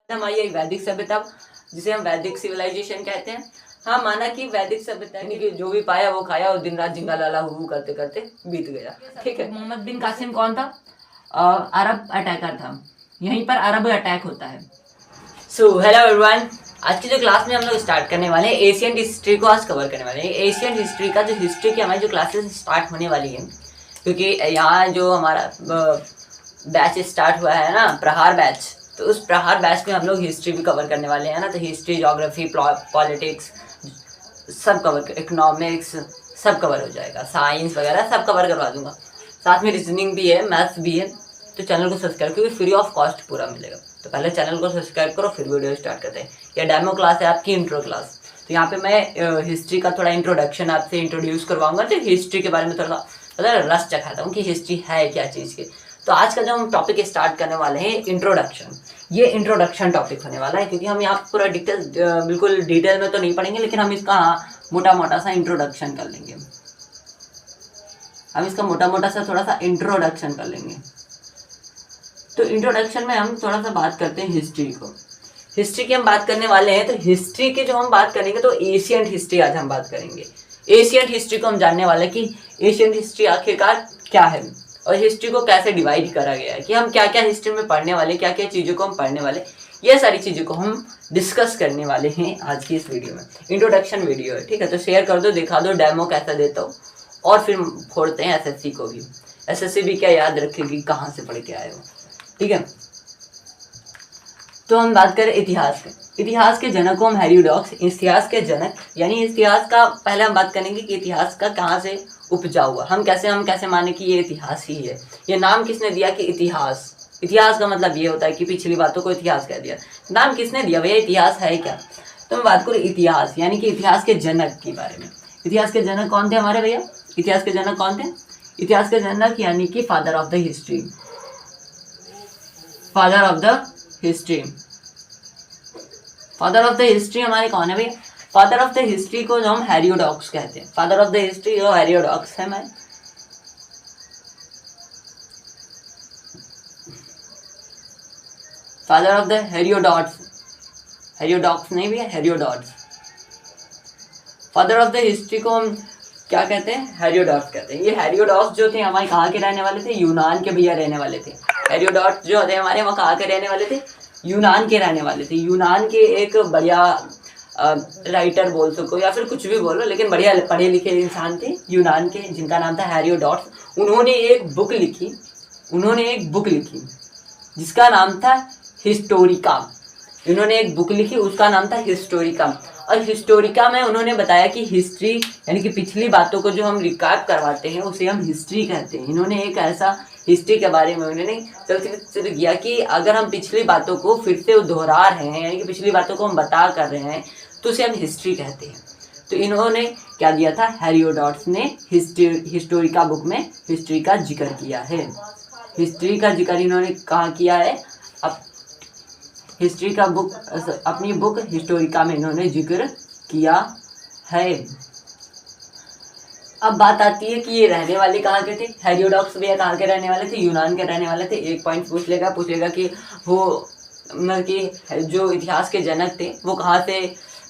हमारी वैदिक सभ्यता जिसे हम वैदिक सिविलाइजेशन कहते हैं। हाँ, माना कि वैदिक सभ्यता यानी कि जो भी पाया वो खाया और दिन रात जिंगा लाला हु करते करते बीत गया। ठीक है। मोहम्मद बिन कासिम कौन था? अरब अटैकर था। यहीं पर अरब अटैक होता है। सो हेलो एवरीवन, आज की जो क्लास में हम लोग स्टार्ट करने वाले हैं एशियन हिस्ट्री को आज कवर करने वाले हैं। एशियन हिस्ट्री का जो हिस्ट्री की हमारी जो क्लासेस स्टार्ट होने वाली है, क्योंकि यहाँ जो हमारा बैच स्टार्ट हुआ है ना, प्रहार बैच, तो उस प्रहार बैच में हम लोग हिस्ट्री भी कवर करने वाले हैं ना। तो हिस्ट्री, ज्योग्राफी, पॉलिटिक्स सब कवर, इकोनॉमिक्स सब कवर हो जाएगा, साइंस वगैरह सब कवर करवा दूंगा। साथ में रीजनिंग भी है, मैथ्स भी है। तो चैनल को सब्सक्राइब, क्योंकि फ्री ऑफ कॉस्ट पूरा मिलेगा। तो पहले चैनल को सब्सक्राइब करो, फिर वीडियो स्टार्ट करते हैं। यह डेमो क्लास है आपकी, इंट्रो क्लास। तो यहाँ पे मैं हिस्ट्री का थोड़ा इंट्रोडक्शन आपसे इंट्रोड्यूस करवाऊंगा। तो हिस्ट्री के बारे में थोड़ा रस चखाता हूँ कि हिस्ट्री है क्या चीज़ की। तो आज का जो हम टॉपिक स्टार्ट करने वाले हैं, इंट्रोडक्शन। ये इंट्रोडक्शन टॉपिक होने वाला है, क्योंकि हम यहाँ पूरा बिल्कुल डिटेल में तो नहीं पढ़ेंगे, लेकिन हम इसका मोटा मोटा सा इंट्रोडक्शन कर लेंगे। हम इसका मोटा मोटा सा थोड़ा सा इंट्रोडक्शन कर लेंगे। तो इंट्रोडक्शन में हम थोड़ा सा बात करते हैं हिस्ट्री को। हिस्ट्री की हम बात करने वाले हैं, तो हिस्ट्री की जो हम बात करेंगे तो एशियंट हिस्ट्री आज हम बात करेंगे। एशियंट हिस्ट्री को हम जानने वाले हैं कि एशियंट हिस्ट्री आखिरकार क्या है और हिस्ट्री को कैसे डिवाइड करा गया है, कि हम क्या क्या हिस्ट्री में पढ़ने वाले, क्या क्या चीज़ों को हम पढ़ने वाले, ये सारी चीज़ों को हम डिस्कस करने वाले हैं आज की इस वीडियो में। इंट्रोडक्शन वीडियो है, ठीक है। तो शेयर कर दो, दिखा दो डेमो कैसा देता हूँ, और फिर फोड़ते हैं एसएससी को भी। एसएससी भी क्या याद रखेगी कहाँ से पढ़ के आए हो, ठीक है। तो हम बात करें इतिहास के। इतिहास के जनक को हम हेरोडोटस, इतिहास के जनक यानी इतिहास का पहले हम बात करेंगे कि इतिहास का कहाँ से उपजा हुआ। हम कैसे माने कि ये इतिहास ही है। ये नाम किसने दिया कि इतिहास। इतिहास का मतलब ये होता है कि पिछली बातों को इतिहास कह दिया। नाम किसने दिया भैया, इतिहास है क्या। तो हम बात करें इतिहास यानी कि इतिहास के जनक के बारे में। इतिहास के जनक कौन थे हमारे भैया? इतिहास के जनक कौन थे? इतिहास के जनक यानी कि father of the history. Father of the history, father of the history हमारे कौन है भैया? फादर ऑफ द हिस्ट्री को जो हम हेरोडोटस कहते हैं। फादर ऑफ द हिस्ट्री जो हेरोडोटस है मैं। Father of the Herodotus, Herodotus नहीं भैया, Herodotus. Father of the history को हम क्या कहते हैं? हेरोडोटस कहते हैं। ये हेरोडोटस जो थे हमारे कहाँ के रहने वाले थे? यूनान के भैया रहने वाले थे। हेरोडोटस जो थे हमारे, वहाँ कहाँ के रहने वाले थे? यूनान के रहने वाले थे। यूनान के एक बढ़िया राइटर बोल सको या फिर कुछ भी बोलो, लेकिन बढ़िया पढ़े लिखे इंसान थे यूनान के, जिनका नाम था हेरोडोटस। उन्होंने एक बुक लिखी जिसका नाम था हिस्टोरिका। उन्होंने एक बुक लिखी, उसका नाम था हिस्टोरिका। और हिस्टोरिका में उन्होंने बताया कि हिस्ट्री यानी कि पिछली बातों को जो हम रिकैप करवाते हैं उसे हम हिस्ट्री कहते हैं। इन्होंने एक ऐसा हिस्ट्री के बारे में उन्होंने चलचित्र किया कि अगर हम पिछली बातों को फिर से दोहरा रहे हैं, यानी कि पिछली बातों को हम बता कर रहे हैं, तो उसे हम हिस्ट्री कहते हैं। तो इन्होंने क्या दिया था? हेरोडोटस ने हिस्टोरिका बुक में हिस्ट्री का जिक्र किया है। हिस्ट्री का जिक्र इन्होंने कहाँ किया है? हिस्ट्री का बुक, अपनी बुक हिस्टोरिका में इन्होंने जिक्र किया है। अब बात आती है कि ये रहने वाले कहाँ के थे? हेरोडोटस भैया कहाँ के रहने वाले थे? यूनान के रहने वाले थे। एक पॉइंट पूछेगा कि वो मतलब कि जो इतिहास के जनक थे वो कहाँ से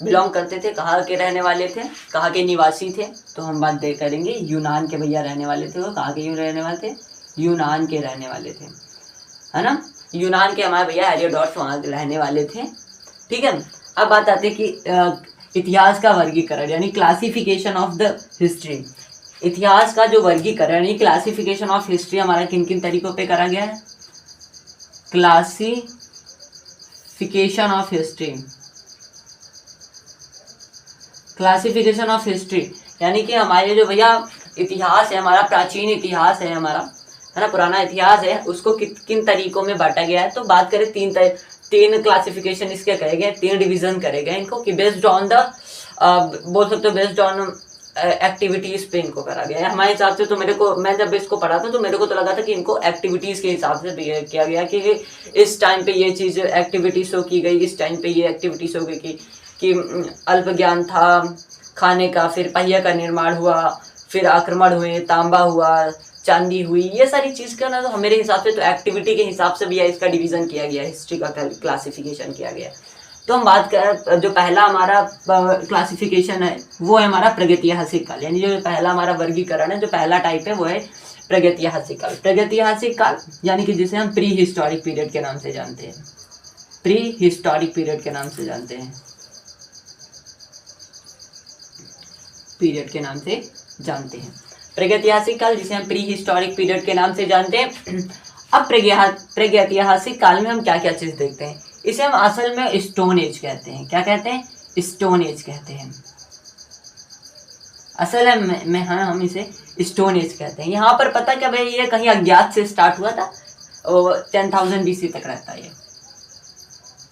बिलोंग करते थे, कहाँ के रहने वाले थे, कहाँ के निवासी थे। तो हम बात करेंगे यूनान के भैया रहने वाले थे। वो कहाँ के रहने वाले थे? यूनान के रहने वाले थे, है ना। यूनान के हमारे भैया हेरोडोटस वहाँ रहने वाले थे, ठीक है। अब बात आती है कि इतिहास का वर्गीकरण यानी क्लासिफिकेशन ऑफ द हिस्ट्री। इतिहास का जो वर्गीकरण यानी क्लासिफिकेशन ऑफ हिस्ट्री हमारा किन किन तरीकों पे करा गया है? Classification of history, classification of history यानी कि हमारे जो भैया इतिहास है हमारा, प्राचीन इतिहास है हमारा, है ना, पुराना इतिहास है, उसको किन तरीकों में बांटा गया है। तो बात करें तीन क्लासिफिकेशन इसके करे गए, तीन डिवीजन करे गए इनको, कि बेस्ड ऑन द बोल सकते हो बेस्ड ऑन एक्टिविटीज पे इनको करा गया है। हमारे हिसाब से तो मैं जब इसको पढ़ा था तो मेरे को तो लगा था कि इनको एक्टिविटीज के हिसाब से किया गया, कि इस टाइम पे ये चीज एक्टिविटी शो की गई, इस टाइम पे ये एक्टिविटी शो गई कि अल्प ज्ञान था खाने का, फिर पहिया का निर्माण हुआ, फिर आक्रमण हुए, तांबा हुआ, चांदी हुई, ये सारी चीज का ना तो मेरे हिसाब से तो एक्टिविटी के हिसाब से भी इसका डिवीजन किया गया है, हिस्ट्री का क्लासिफिकेशन किया गया है। तो हम बात कर, जो पहला हमारा क्लासिफिकेशन है वो है हमारा प्रागैतिहासिक काल, यानी जो पहला हमारा वर्गीकरण है, जो पहला टाइप है वो है प्रागैतिहासिक काल। प्रागैतिहासिक काल यानी कि जिसे हम प्री हिस्टोरिक पीरियड के नाम से जानते हैं, प्री हिस्टोरिक पीरियड के नाम से जानते हैं, पीरियड के नाम से जानते हैं प्रागैतिहासिक काल, जिसे हम प्री हिस्टोरिक पीरियड के नाम से जानते हैं। अब प्रागैतिहासिक काल में हम क्या क्या चीज देखते हैं, इसे हम असल में स्टोन एज कहते हैं। क्या कहते हैं? स्टोन एज कहते हैं। असल में हम इसे स्टोन एज कहते हैं। यहाँ पर पता क्या भाई, ये कहीं अज्ञात से स्टार्ट हुआ था, 10,000 BC तक रहता है, ये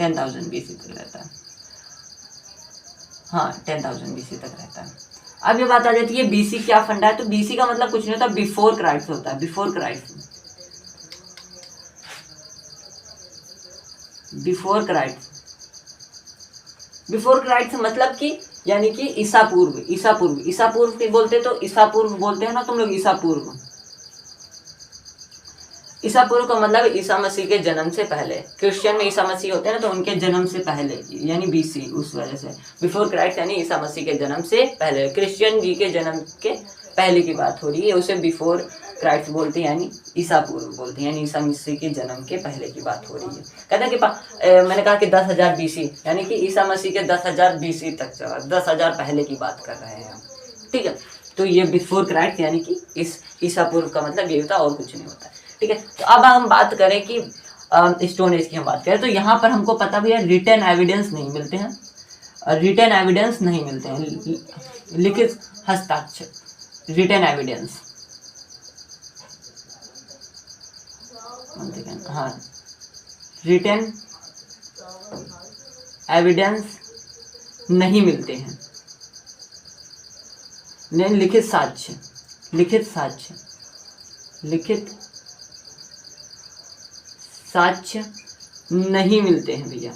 10,000 BC तक रहता है, हाँ 10,000 BC तक रहता है। अब ये बात आ जाती है बीसी क्या फंडा है, तो बीसी का मतलब कुछ नहीं होता, बिफोर क्राइस्ट होता है, before Christ, before Christ, before Christ मतलब कि यानी कि ईसा पूर्व, ईसा पूर्व, ईसा पूर्व बोलते तो ईसा पूर्व बोलते हैं ना तुम लोग, ईसा पूर्व, ईसा पूर्व का मतलब ईसा मसीह के जन्म से पहले। क्रिश्चियन में ईसा मसीह होते हैं ना, तो उनके जन्म से पहले यानी बीसी, उस वजह से बिफोर क्राइस्ट यानी ईसा मसीह के जन्म से पहले। क्रिश्चियन जी के जन्म के पहले की बात हो रही है, उसे बिफोर क्राइस्ट बोलते हैं, यानी ईसा पूर्व बोलते हैं, यानी ईसा मसीह के जन्म के पहले की बात हो रही है। कहते हैं कि मैंने कहा कि 10,000 BC यानी कि ईसा मसीह के 10,000 BC तक चला, 10,000 पहले की बात कर रहे हैं हम, ठीक है। तो ये बिफोर क्राइस्ट यानी कि इस ईसा पूर्व का मतलब ये होता है, और कुछ नहीं होता है, ठीक है। तो अब हम बात करें कि स्टोन एज की हम बात करें, तो यहाँ पर हमको पता भी है रिटन एविडेंस नहीं मिलते हैं, रिटन एविडेंस नहीं मिलते हैं, लिखित हस्ताक्षर, रिटन एविडेंस, हाँ रिटन एविडेंस नहीं मिलते हैं, नहीं लिखित साक्ष्य, लिखित साक्ष्य, लिखित साक्ष्य नहीं मिलते हैं भैया।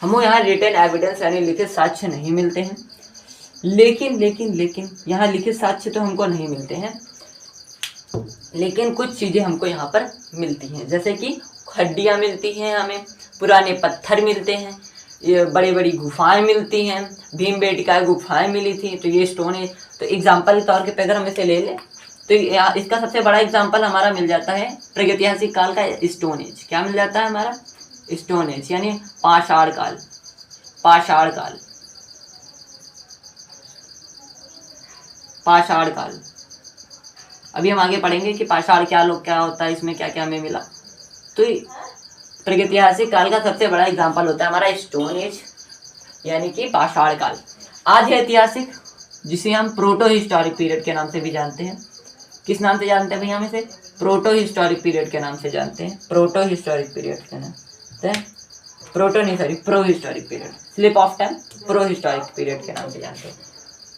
हमको यहाँ रिटन एविडेंस यानी लिखित साक्ष्य नहीं मिलते हैं, लेकिन लेकिन लेकिन यहाँ लिखित साक्ष्य तो हमको नहीं मिलते हैं, लेकिन कुछ चीजें हमको यहाँ पर मिलती हैं, जैसे कि हड्डियाँ मिलती हैं, हमें पुराने पत्थर मिलते हैं, ये बड़ी बड़ी गुफाएं मिलती हैं, भीमबेटका गुफाएं मिली थी, तो ये स्टोन है। तो एग्जाम्पल के तौर पे अगर हम इसे ले लें तो इसका सबसे बड़ा एग्जाम्पल हमारा मिल जाता है प्रागैतिहासिक काल का स्टोन एज। क्या मिल जाता है हमारा? स्टोन एज यानी पाषाण काल, पाषाण काल, पाषाण काल। अभी हम आगे पढ़ेंगे कि पाषाण क्या होता है, इसमें क्या क्या हमें मिला। तो प्रागैतिहासिक काल का सबसे बड़ा एग्जाम्पल होता है हमारा स्टोन एज यानी कि पाषाण काल। आधि ऐतिहासिक जिसे हम प्रोटो हिस्टोरिक पीरियड के नाम से भी जानते हैं। किस नाम से जानते हैं भैया हम इसे? प्रोटो हिस्टोरिक पीरियड के नाम से जानते हैं, प्रोटो हिस्टोरिक पीरियड के नाम से, प्रोटो नहीं sorry pro historic period, slip of tongue, pro historic period के नाम से जानते हैं,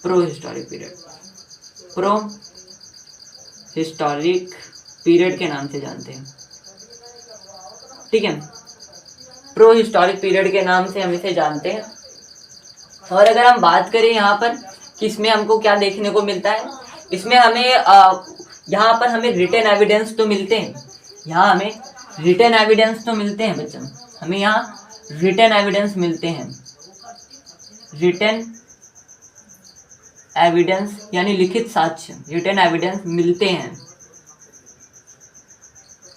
pro historic period, pro historic period के नाम से जानते हैं, ठीक है। प्रो हिस्टोरिक पीरियड के नाम से हम इसे जानते हैं। और अगर हम बात करें यहाँ पर कि इसमें हमको क्या देखने को मिलता है, इसमें हमें यहाँ पर हमें रिटन एविडेंस तो मिलते हैं, यहाँ हमें रिटन एविडेंस तो मिलते हैं बच्चों, हमें यहाँ रिटन एविडेंस मिलते हैं, रिटन एविडेंस यानी लिखित साक्ष्य, रिटन एविडेंस मिलते हैं,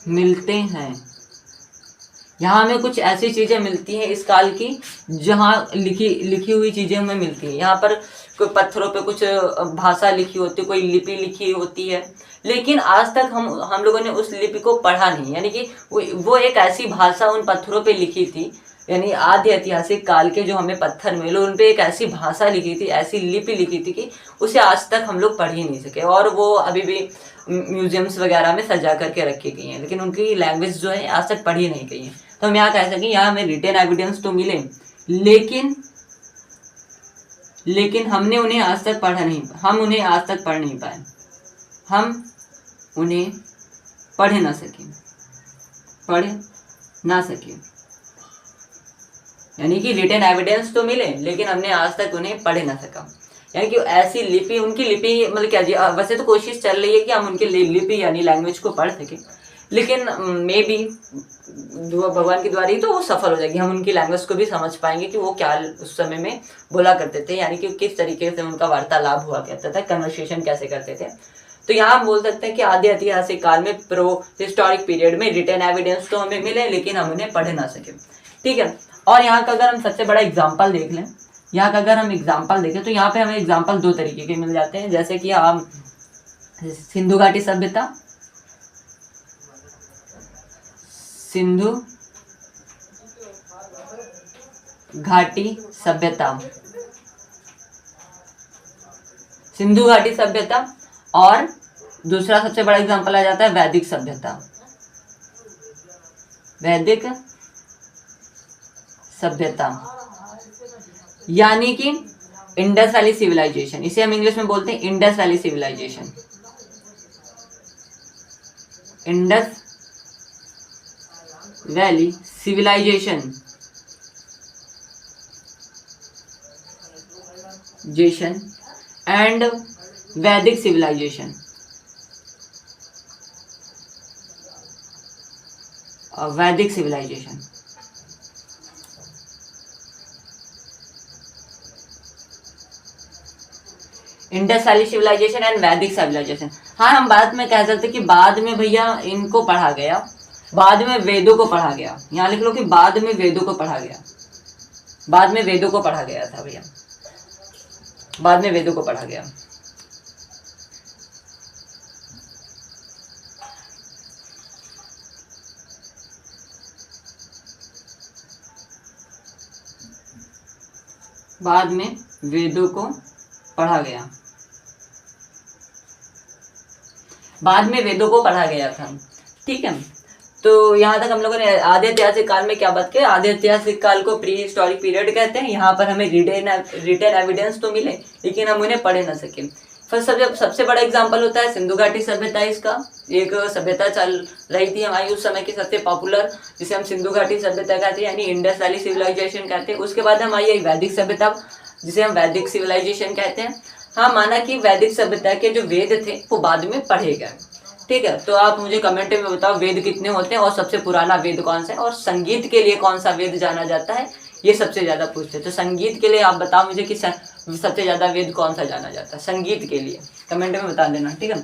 मिलते हैं। यहाँ हमें कुछ ऐसी चीजें मिलती हैं इस काल की जहाँ लिखी हुई चीजें हमें मिलती हैं। यहाँ पर कोई पत्थरों पे कुछ भाषा लिखी होती है, कोई लिपि लिखी होती है, लेकिन आज तक हम लोगों ने उस लिपि को पढ़ा नहीं, यानी कि वो एक ऐसी भाषा उन पत्थरों पे लिखी थी, यानी आधि ऐतिहासिक काल के जो हमें पत्थर मिले उन पे एक ऐसी भाषा लिखी थी, ऐसी लिपि लिखी थी कि उसे आज तक हम लोग पढ़ ही नहीं सके, और वो अभी भी म्यूजियम्स वगैरह में सजा करके रखी गई हैं, लेकिन उनकी लैंग्वेज जो है आज तक पढ़ी नहीं गई है। तो हम यहाँ कह सकें यहाँ हमें रिटन एविडेंस तो मिले, लेकिन हमने उन्हें आज तक पढ़ा नहीं, हम उन्हें आज तक पढ़ नहीं पाए, हम उन्हें पढ़ ना सके, पढ़ ना सके, यानी कि रिटन एविडेंस तो मिले लेकिन हमने आज तक उन्हें पढ़ ना सका। यानी कि ऐसी लिपि, उनकी लिपि मतलब क्या जी, वैसे तो कोशिश चल रही है कि हम उनकी लिपि यानी लैंग्वेज को पढ़ सकें, लेकिन मे बी भगवान की द्वारा ही तो वो सफल हो जाएगी, हम उनकी लैंग्वेज को भी समझ पाएंगे कि वो क्या उस समय में बोला करते थे, यानी कि किस तरीके से उनका वार्तालाप हुआ करता था, कन्वर्सेशन कैसे करते थे। तो यहाँ हम बोल सकते हैं कि आधे ऐतिहासिक काल में प्रो हिस्टोरिक पीरियड में रिटन एविडेंस तो हमें मिले, लेकिन हम उन्हें पढ़ ना सके। ठीक है, और यहाँ का अगर हम सबसे बड़ा एग्जाम्पल देख लें, यहाँ का अगर हम एग्जाम्पल देखें तो यहाँ पे हमें एग्जाम्पल दो तरीके के मिल जाते हैं, जैसे कि हम सिंधु घाटी सभ्यता, सिंधु घाटी सभ्यता, सिंधु घाटी सभ्यता, और दूसरा सबसे बड़ा एग्जांपल आ जाता है वैदिक सभ्यता, वैदिक सभ्यता यानी कि इंडस वैली सिविलाइजेशन, इसे हम इंग्लिश में बोलते हैं Indus valley civilization, Indus valley civilization and Vedic civilization, Vedic civilization. Indus valley civilization and Vedic civilization. हाँ, हम बाद में कह सकते कि बाद में भैया इनको पढ़ा गया, बाद में वेदों को पढ़ा गया, यहाँ लिख लो कि बाद में वेदों को पढ़ा गया, बाद में वेदों को पढ़ा गया था भैया, बाद में वेदों को पढ़ा गया। बाद में वेदों को पढ़ा गया, बाद में वेदों को पढ़ा गया था। ठीक है, तो यहाँ तक हम लोगों ने आधे ऐतिहासिक काल में क्या बात की, आधे ऐतिहासिक काल को प्री हिस्टोरिक पीरियड कहते हैं। यहाँ पर हमें रिटन एविडेंस तो मिले, लेकिन हम उन्हें पढ़े ना सके। फिर सबसे बड़ा एग्जाम्पल होता है सिंधु घाटी सभ्यता। इसका एक सभ्यता चल रही थी हमारी उस समय की सबसे पॉपुलर, जिसे हम सिंधु घाटी सभ्यता कहते हैं, यानी इंडस वैली सिविलाइजेशन कहते हैं। उसके बाद हम आई वैदिक सभ्यता, जिसे हम वैदिक सिविलाइजेशन कहते हैं। हाँ, माना कि वैदिक सभ्यता के जो वेद थे वो बाद में पढ़े गए। ठीक है, तो आप मुझे कमेंट में बताओ वेद कितने होते हैं और सबसे पुराना वेद कौन सा है, और संगीत के लिए कौन सा वेद जाना जाता है, ये सबसे ज्यादा पूछते हैं। तो संगीत के लिए आप बताओ मुझे कि सबसे ज्यादा वेद कौन सा जाना जाता है संगीत के लिए, कमेंट में बता देना। ठीक है,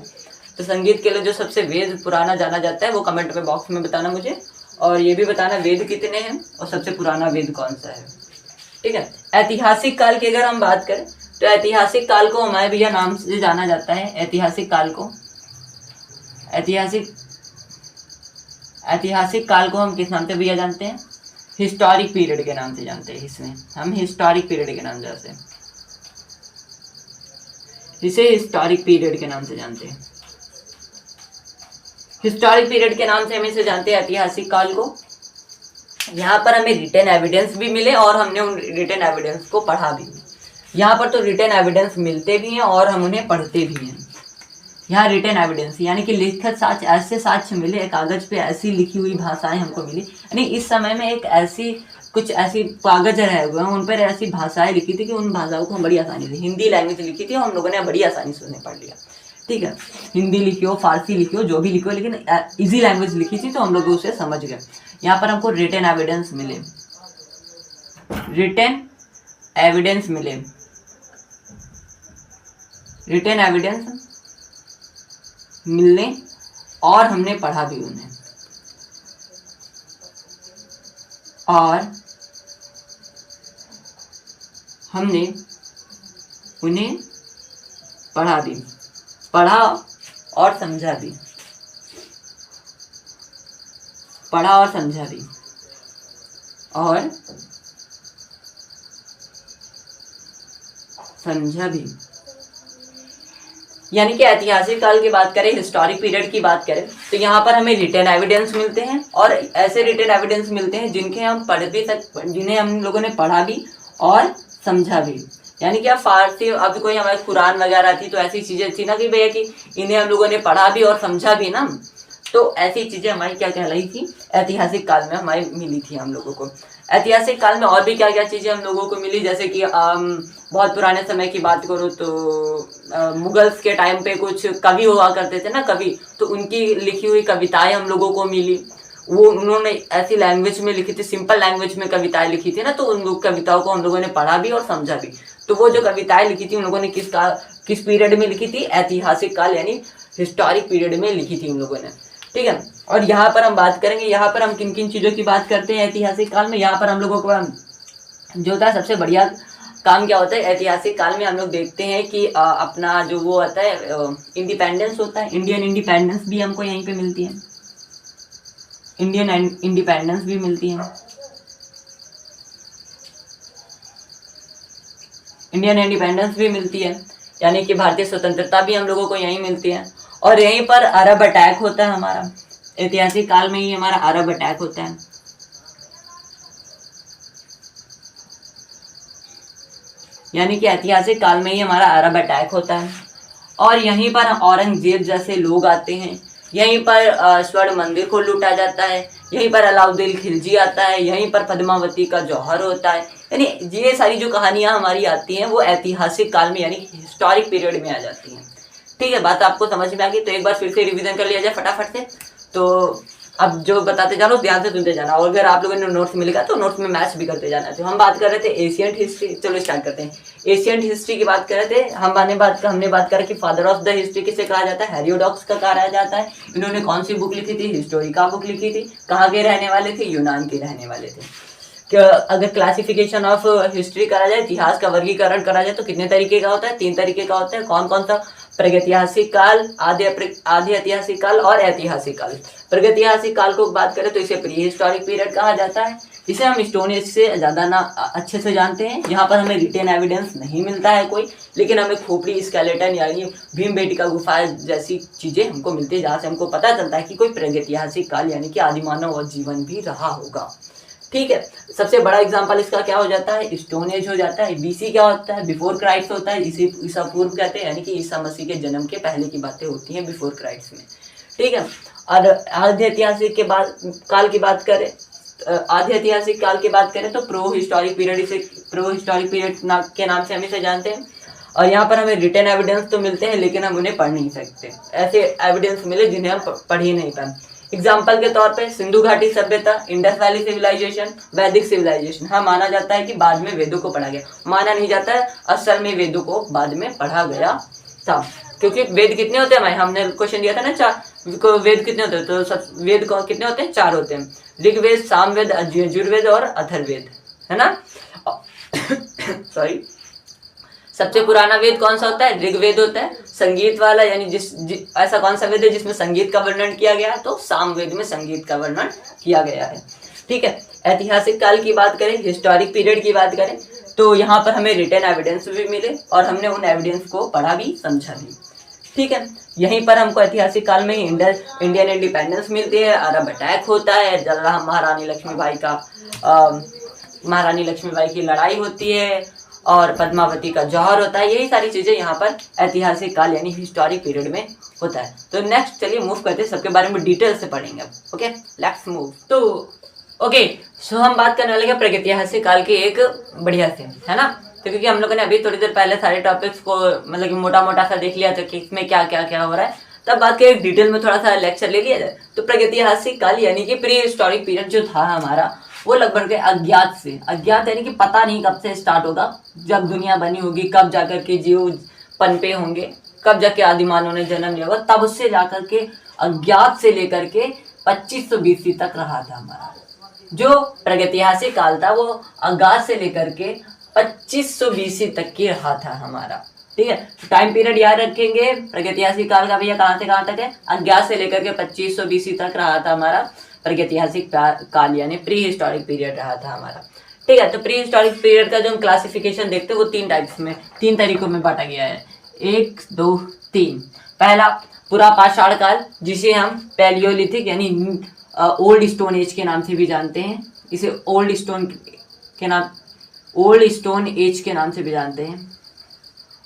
तो संगीत के लिए जो सबसे वेद पुराना जाना जाता है वो कमेंट में बॉक्स में बताना मुझे, और ये भी बताना वेद कितने हैं और सबसे पुराना वेद कौन सा है। ठीक है, ऐतिहासिक काल की अगर हम बात करें तो ऐतिहासिक काल को हमारे भैया नाम से जाना जाता है। ऐतिहासिक काल को ऐतिहासिक काल को हम किस नाम से भैया जानते हैं, हिस्टोरिक पीरियड के नाम से जानते हैं। इसमें हम हिस्टोरिक पीरियड के नाम जानते हैं, इसे हिस्टोरिक पीरियड के नाम से जानते हैं। हिस्टोरिक पीरियड के नाम से हम इसे जानते हैं ऐतिहासिक काल को। यहाँ पर हमें रिटन एविडेंस भी मिले और हमने उन रिटन एविडेंस को पढ़ा भी। यहाँ पर तो रिटन एविडेंस मिलते भी हैं और हम उन्हें पढ़ते भी हैं। यहाँ रिटन एविडेंस यानी कि लिखित साक्ष्य, ऐसे साक्ष्य मिले, कागज पे ऐसी लिखी हुई भाषाएं हमको मिली। यानी इस समय में एक ऐसी कुछ ऐसी कागज रहे हुए हैं, उन पर ऐसी भाषाएं लिखी थी कि उन भाषाओं को हम बड़ी आसानी से, हिंदी लैंग्वेज लिखी थी, हम लोगों ने बड़ी आसानी से उन्हें पढ़ लिया। ठीक है, हिंदी लिखी हो, फारसी लिखी हो, जो भी लिखी हो, लेकिन इजी लैंग्वेज लिखी थी तो हम लोग उसे समझ गए। यहाँ पर हमको रिटन एविडेंस मिले, रिटन एविडेंस मिले, रिटन एविडेंस मिलने और हमने पढ़ा भी उन्हें, और हमने उन्हें पढ़ा भी, पढ़ा और समझा भी, पढ़ा और समझा भी, और समझा भी। यानी कि ऐतिहासिक काल की बात करें, हिस्टोरिक पीरियड की बात करें, तो यहाँ पर हमें रिटन एविडेंस मिलते हैं, और ऐसे रिटन एविडेंस मिलते हैं जिनके हम पढ़ भी जिन्हें हम लोगों ने पढ़ा भी और समझा भी। यानी कि अब फारसी, अब कोई हमारे कुरान वगैरह थी तो ऐसी चीजें थी ना कि भैया कि इन्हें हम लोगों ने पढ़ा भी और समझा भी ना, तो ऐसी चीजें हमारी क्या कहलाई थी, ऐतिहासिक काल में हमारी मिली थी हम लोगों को। ऐतिहासिक काल में और भी क्या क्या चीजें हम लोगों को मिली, जैसे कि बहुत पुराने समय की बात करूँ तो मुगल्स के टाइम पे कुछ कवि हुआ करते थे ना, कवि, तो उनकी लिखी हुई कविताएं हम लोगों को मिली। वो उन्होंने ऐसी लैंग्वेज में लिखी थी, सिंपल लैंग्वेज में कविताएं लिखी थी ना, तो उन कविताओं को हम लोगों ने पढ़ा भी और समझा भी। तो वो जो कविताएं लिखी थी उन लोगों ने किस पीरियड में लिखी थी? ऐतिहासिक काल यानी हिस्टोरिक पीरियड में लिखी थी उन लोगों ने, ठीक है। और यहाँ पर हम बात करेंगे, यहाँ पर हम किन किन चीज़ों की बात करते हैं ऐतिहासिक काल में। यहाँ पर हम लोगों को जो होता है सबसे बढ़िया काम क्या होता है ऐतिहासिक काल में, हम लोग देखते हैं कि अपना जो वो होता है इंडिपेंडेंस होता है, इंडियन इंडिपेंडेंस भी हमको यहीं पे मिलती है, इंडियन इंडिपेंडेंस भी मिलती है, इंडियन इंडिपेंडेंस भी मिलती है, यानी कि भारतीय स्वतंत्रता भी हम लोगों को यहीं मिलती है। और यहीं पर अरब अटैक होता है हमारा, ऐतिहासिक काल में ही हमारा अरब अटैक होता है, यानी कि ऐतिहासिक काल में ही हमारा अरब अटैक होता है। और यहीं पर औरंगजेब जैसे लोग आते हैं, यहीं पर स्वर्ण मंदिर को लूटा जाता है, यहीं पर अलाउद्दीन खिलजी आता है, यहीं पर पद्मावती का जौहर होता है। यानी ये सारी जो कहानियां हमारी आती हैं वो ऐतिहासिक काल में यानी हिस्टोरिक पीरियड में आ जाती हैं, ठीक है। बात आपको समझ में आ गई? तो एक बार फिर से रिवीजन कर लिया जाए फटाफट से। तो अब जो बताते जाना ध्यान से सुनते जाना, और अगर आप लोगों ने नोट्स मिलेगा तो नोट्स में मैच भी करते जाना। तो हम बात कर रहे थे एशियंट हिस्ट्री, चलो स्टार्ट करते हैं। एशियंट हिस्ट्री की बात कर रहे थे, हमने बात करा कि फादर ऑफ द हिस्ट्री किसे कहा जाता है? हेरोडोटस का कहा जाता है। इन्होंने कौन सी बुक लिखी थी? हिस्टोरिका बुक लिखी थी। कहाँ के रहने वाले थे? यूनान के रहने वाले थे। अगर क्लासिफिकेशन ऑफ हिस्ट्री करा जाए, इतिहास का वर्गीकरण करा जाए, तो कितने तरीके का होता है? 3 तरीके का होता है। कौन कौन सा? प्रागैतिहासिक काल, आधे ऐतिहासिक काल और ऐतिहासिक काल। प्रागैतिहासिक काल को बात करें तो इसे प्री हिस्टोरिक पीरियड कहा जाता है। इसे हम स्टोन एज से ज़्यादा ना अच्छे से जानते हैं। यहाँ पर हमें रिटेन एविडेंस नहीं मिलता है कोई, लेकिन हमें खोपड़ी, स्केलेटन यानी भीमबेटका गुफा जैसी चीज़ें हमको मिलती है, जहाँ से हमको पता चलता है कि कोई प्रागैतिहासिक काल यानी कि आदिमानव और जीवन भी रहा होगा, ठीक है। सबसे बड़ा एग्जांपल इसका क्या हो जाता है? स्टोन एज हो जाता है। बीसी क्या होता है? बिफोर क्राइस्ट होता है। ईसा पूर्व कहते हैं, यानी कि ईसा मसीह के जन्म के पहले की बातें होती हैं बिफोर क्राइस्ट में, ठीक है। और आधे ऐतिहासिक काल की बात करें, आधे ऐतिहासिक काल की बात करें तो प्रो हिस्टोरिक पीरियड, इसे प्रो हिस्टोरिक पीरियड के नाम से हम इसे जानते हैं। और यहाँ पर हमें रिटन एविडेंस तो मिलते हैं, लेकिन हम उन्हें पढ़ नहीं सकते। ऐसे एविडेंस मिले जिन्हें हम पढ़ ही नहीं पाए। एग्जाम्पल के तौर पे सिंधु घाटी सभ्यता, Indus valley civilisation, Vedic civilization. हाँ, माना जाता है कि बाद में वेदों को पढ़ा गया, माना नहीं जाता है असल में वेदों को बाद में पढ़ा गया था। क्योंकि वेद कितने होते हैं? हमने क्वेश्चन दिया था ना 4 वेद कितने होते हैं, तो सब वेद कितने होते हैं? 4 होते हैं। ऋग्वेद, सामवेद, यजुर्वेद और अथर्ववेद, है ना। सॉरी, सबसे पुराना वेद कौन सा होता है? ऋग्वेद होता है, संगीत वाला, यानी ऐसा कौन सा वेद है जिसमें संगीत का वर्णन किया गया है? तो सामवेद में संगीत का वर्णन किया गया है, ठीक है। ऐतिहासिक काल की बात करें, हिस्टोरिक पीरियड की बात करें, तो यहाँ पर हमें रिटन एविडेंस भी मिले और हमने उन एविडेंस को पढ़ा भी, समझा भी, ठीक है। यहीं पर हमको ऐतिहासिक काल में इंडियन इंडिपेंडेंस मिलती है, अरब अटैक होता है, महारानी लक्ष्मीबाई की लड़ाई होती है और पद्मावती का जौहर होता है। यही सारी चीजें यहाँ पर ऐतिहासिक काल यानी हिस्टोरिक पीरियड में होता है। तो नेक्स्ट चलिए मूव करते हैं, सबके बारे में डिटेल से पढ़ेंगे अब। Okay, let's move. तो ओके, सो हम बात करने वाले प्रागैतिहासिक काल के एक बढ़िया से, है ना। तो क्योंकि हम लोगों ने अभी थोड़ी देर पहले सारे टॉपिक्स को मतलब कि मोटा मोटा सा देख लिया था कि इसमें क्या क्या क्या हो रहा है, तब बात करें डिटेल में थोड़ा सा लेक्चर ले लिया जाए। तो प्रागैतिहासिक काल यानी कि प्री हिस्टोरिक पीरियड जो था हमारा, वो लगभग अज्ञात से, अज्ञात यानी कि पता नहीं कब से स्टार्ट होगा, जब दुनिया बनी होगी, कब जाकर के जीव पनपे होंगे, कब जाके आदिमानव ने जन्म लिया होगा, तब से जाकर के अज्ञात से लेकर के 2500 BC तक रहा था हमारा। जो प्रागैतिहासिक काल था वो अज्ञात से लेकर के 2500 BC तक की रहा था हमारा, ठीक है। टाइम पीरियड याद रखेंगे प्रागैतिहासिक काल का भैया, कहाँ से कहाँ तक है? अज्ञात से लेकर के 2500 BC तक रहा था हमारा प्रागैतिहासिक काल यानी प्री हिस्टोरिक पीरियड रहा था हमारा, ठीक है। तो प्री हिस्टोरिक पीरियड का जो हम क्लासिफिकेशन देखते हैं वो 3 टाइप्स में, 3 तरीकों में बांटा गया है। 1, 2, 3। पहला पूरा पाषाण काल, जिसे हम पैलियोलिथिक यानी ओल्ड स्टोन एज के नाम से भी जानते हैं। इसे ओल्ड स्टोन एज के नाम से भी जानते हैं,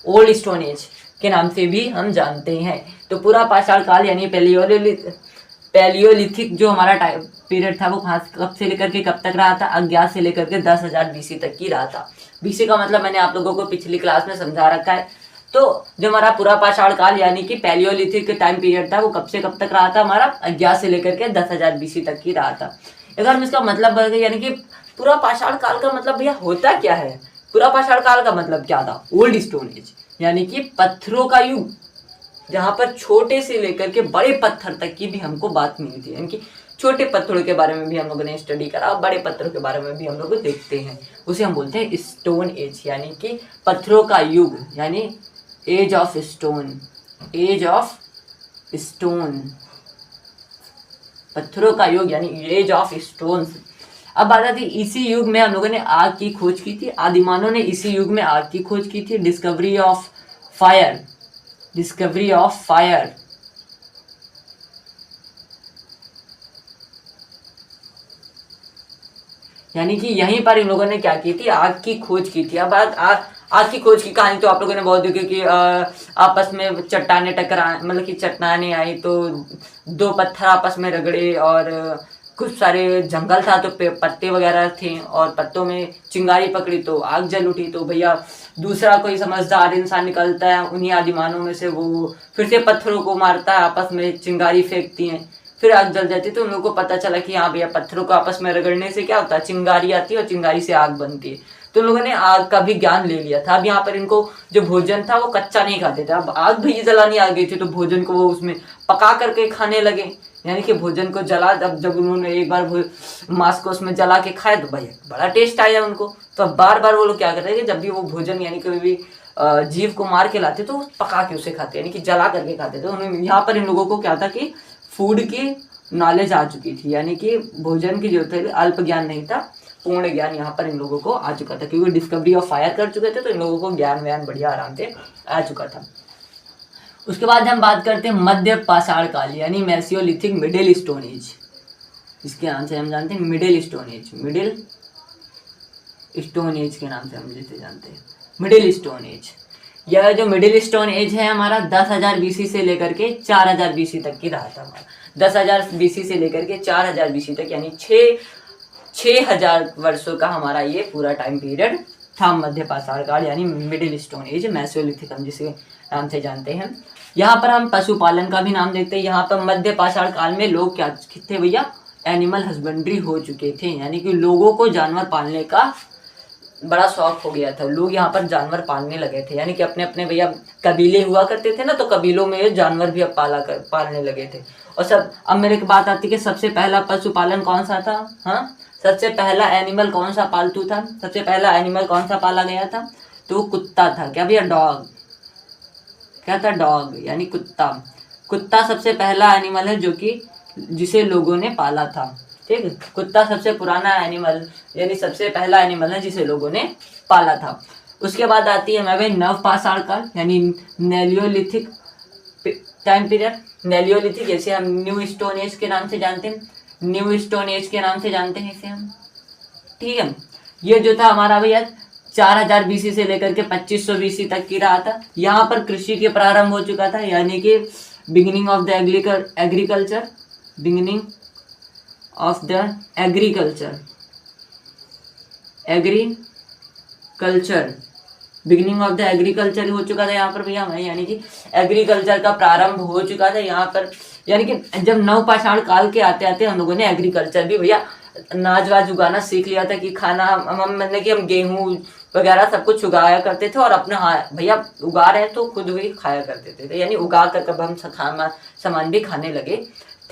ओल्ड स्टोन एज के नाम से भी हम जानते हैं। तो पूरा पाषाण काल यानी पैलियोलिथिक जो हमारा पीरियड था वो कब से लेकर के कब तक रहा था? अज्ञात से लेकर के 10,000 BC तक की रहा था। BC का मतलब मैंने आप लोगों को पिछली क्लास में समझा रखा है। तो जो हमारा पूरा पाषाण काल यानी कि पैलियोलिथिक टाइम पीरियड था वो कब से कब तक रहा था? हमारा अज्ञात से लेकर के 10,000 BC तक की रहा था। अगर हम इसका मतलब बढ़ गए, यानी कि पूरा पाषाण काल का मतलब भैया होता क्या है? पूरा पाषाण काल का मतलब क्या था? ओल्ड स्टोन एज, यानी कि पत्थरों का युग, जहाँ पर छोटे से लेकर के बड़े पत्थर तक की भी हमको बात मिली थी। यानी कि छोटे पत्थरों के बारे में भी हम लोगों ने स्टडी करा, बड़े पत्थरों के बारे में भी हम लोग देखते हैं। उसे हम बोलते हैं स्टोन एज, यानी कि पत्थरों का युग, यानी age of stone, age of stone, पत्थरों का युग यानी एज ऑफ स्टोन्स। अब बात आती है, इसी युग में हम लोगों ने आग की खोज की थी। आदिमानव ने इसी युग में आग की खोज की थी। Discovery of fire, discovery of fire, यानी कि यहीं पर इन लोगों ने क्या की थी? आग की खोज की थी। अब आग की खोज की कहानी तो आप लोगों ने बहुत देखी कि आपस में चट्टाने टकरा, मतलब कि चट्टाने आई तो दो पत्थर आपस में रगड़े और कुछ सारे जंगल था तो पत्ते वगैरह थे और पत्तों में चिंगारी पकड़ी तो आग जल उठी। तो भैया दूसरा कोई समझदार इंसान निकलता है उन्हीं आदिमानवों में से, वो फिर से पत्थरों को मारता है, आपस में चिंगारी फेंकती हैं, फिर आग जल जाती है। तो उन लोगों को पता चला कि हाँ भैया पत्थरों को आपस में रगड़ने से क्या होता है? चिंगारी आती है और चिंगारी से आग बनती है। तो लोगों ने आग का भी ज्ञान ले लिया था। अब यहाँ पर इनको जो भोजन था वो कच्चा नहीं खाते थे, अब आग भी जलानी आ गई थी तो भोजन को वो उसमें पका करके खाने लगे। यानी कि भोजन को जला, जब उन्होंने एक बार मांस को उसमें जला के खाया तो भाई बड़ा टेस्ट आया उनको। तो अब बार बार वो लोग क्या करते हैं कि जब भी वो भोजन यानी कोई भी जीव को मार के लाते तो पका के उसे खाते, यानी कि जला करके खाते। तो यहाँ पर इन लोगों को क्या था कि फूड की नॉलेज आ चुकी थी, यानी कि भोजन की जो थे अल्प ज्ञान नहीं था, पूर्ण ज्ञान यहाँ पर इन लोगों को आ चुका था, क्योंकि डिस्कवरी ऑफ फायर कर चुके थे तो इन लोगों को ज्ञान व्यान बढ़िया आराम से आ चुका था। उसके बाद हम बात करते हैं मध्य पाषाण काल यानी मेसियोलिथिक मिडिल स्टोन एज। इसके नाम से हम जानते हैं middle stone age, middle stone age के नाम से हम जिसे जानते हैं मिडिल स्टोन एज। यह जो मिडिल स्टोन एज है हमारा 10,000 BC से लेकर के 4,000 BC तक की रहा था। हमारा 10,000 BC से लेकर के 4,000 BC तक, यानी 6,000 वर्षों का हमारा ये पूरा टाइम पीरियड था मध्य पाषाण काल यानी मिडिल स्टोन एज, मेसोलिथिक हम जिसे नाम से जानते हैं। यहाँ पर हम पशुपालन का भी नाम देखते हैं। यहाँ पर मध्य पाषाण काल में लोग क्या थे भैया? एनिमल हस्बेंड्री हो चुके थे, यानी कि लोगों को जानवर पालने का बड़ा शौक हो गया था। लोग यहाँ पर जानवर पालने लगे थे, यानी कि अपने अपने भैया कबीले हुआ करते थे ना, तो कबीलों में जानवर भी अब पालने लगे थे। और अब मेरे की बात आती है कि सबसे पहला पशुपालन कौन सा था? हाँ, सबसे पहला एनिमल कौन सा पालतू था? सबसे पहला एनिमल कौन सा पाला गया था? तो कुत्ता था। क्या भैया? डॉग। क्या था? डॉग यानी कुत्ता। कुत्ता सबसे पहला एनिमल है जो कि जिसे लोगों ने पाला था। ठीक है, कुत्ता सबसे पुराना एनिमल यानी सबसे पहला एनिमल है जिसे लोगों ने पाला था। उसके बाद आती है हमारे नव पाषाण काल यानी नेलियोलिथिक टाइम पीरियड। नेलियोलिथिक जैसे हम न्यू स्टोन एज के नाम से जानते हैं, न्यू स्टोन एज के नाम से जानते हैं इसे हम। ठीक है, ये जो था हमारा भैया 4,000 BC से लेकर के 2500 BC तक की रहा था। यहाँ पर कृषि के प्रारंभ हो चुका था, यानी कि beginning of the agriculture, beginning of the agriculture, beginning of the agriculture हो चुका था यहाँ पर भैया, यानी कि एग्रीकल्चर का प्रारंभ हो चुका था यहाँ पर। यानी कि जब नवपाषाण काल के आते आते हम लोगों ने एग्रीकल्चर भी भैया अनाज वाज उगाना सीख लिया था कि खाना मतलब कि हम गेहूँ वगैरह सब कुछ उगाया करते थे और अपना हाँ भैया उगा रहे हैं तो खुद भी खाया करते थे, यानी उगा कर कब हम सामान भी खाने लगे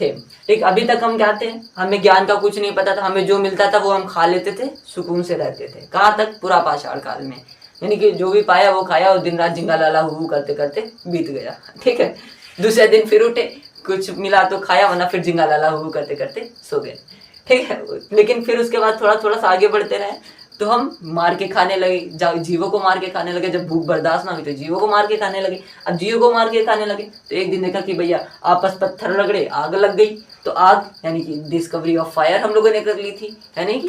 थे। ठीक, अभी तक हम क्या थे? हमें ज्ञान का कुछ नहीं पता था, हमें जो मिलता था वो हम खा लेते थे, सुकून से रहते थे। कहाँ तक? पूरा पाषाण काल में, यानी कि जो भी पाया वो खाया और दिन रात जिंगा लाला हु करते करते बीत गया। ठीक है, दूसरे दिन फिर उठे, कुछ मिला तो खाया वरना फिर जिंगा लाला हु करते करते सो गए। ठीक है, लेकिन फिर उसके बाद थोड़ा थोड़ा सा आगे बढ़ते रहे तो हम मार के खाने लगे, जीवों को मार के खाने लगे। जब भूख बर्दाश्त ना हुई तो जीवों को मार के खाने लगे। अब जीवों को मार के खाने लगे तो एक दिन देखा कि भैया आपस पत्थर रगड़े, आग लग गई। तो आग यानी कि डिस्कवरी ऑफ फायर हम लोगों ने कर ली थी, यानी कि